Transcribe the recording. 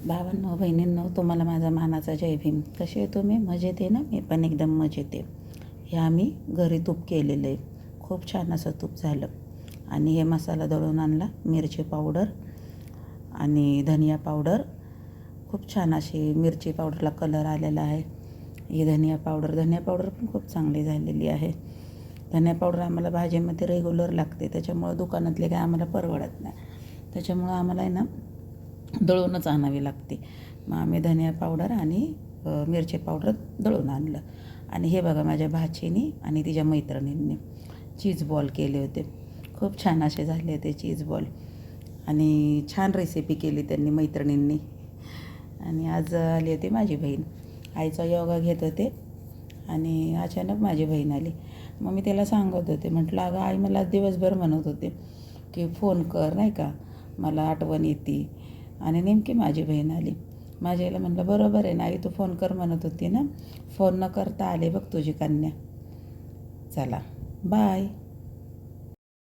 भावांनो बहिणींनो, तुम्हाला माझा मानाचा जय भीम. कसे आहे तुम्ही? मजेत आहे ना? मी पण एकदम मजेत आहे. हे आम्ही घरी तूप केलेलं आहे. खूप छान असं तूप झालं. आणि हे मसाला दळून आणला, मिरची पावडर आणि धनिया पावडर. खूप छान अशी मिरची पावडरला कलर आलेला आहे. ही धनिया पावडर पण खूप चांगली झालेली आहे. धनिया पावडर आम्हाला भाजीमध्ये रेग्युलर लागते, त्याच्यामुळं दुकानातले काय आम्हाला परवडत नाही. त्याच्यामुळं आम्हाला आहे ना दळूनच आणावी लागते. मग आम्ही धनिया पावडर आणि मिरची पावडर दळून आणलं. आणि हे बघा, माझ्या भाचीने आणि तिच्या मैत्रिणींनी चीज बॉल केले होते. खूप छान असे झाले होते चीज बॉल. आणि छान रेसिपी केली त्यांनी मैत्रिणींनी. आणि आज आली होती माझी बहीण. आईचा योगा घेत होते आणि अचानक माझी बहीण आली. मग मी त्याला सांगत होते, म्हटलं अगं आई मला दिवसभर म्हणत होते की फोन कर, नाही का, मला आठवण येते. आणि नेमकी माझी बहीण आली. माझ्या आईला म्हटलं बरोबर आहे ना आई, तू फोन कर म्हणत होती ना, फोन न करता आले बघ तुझी कन्या. चला बाय.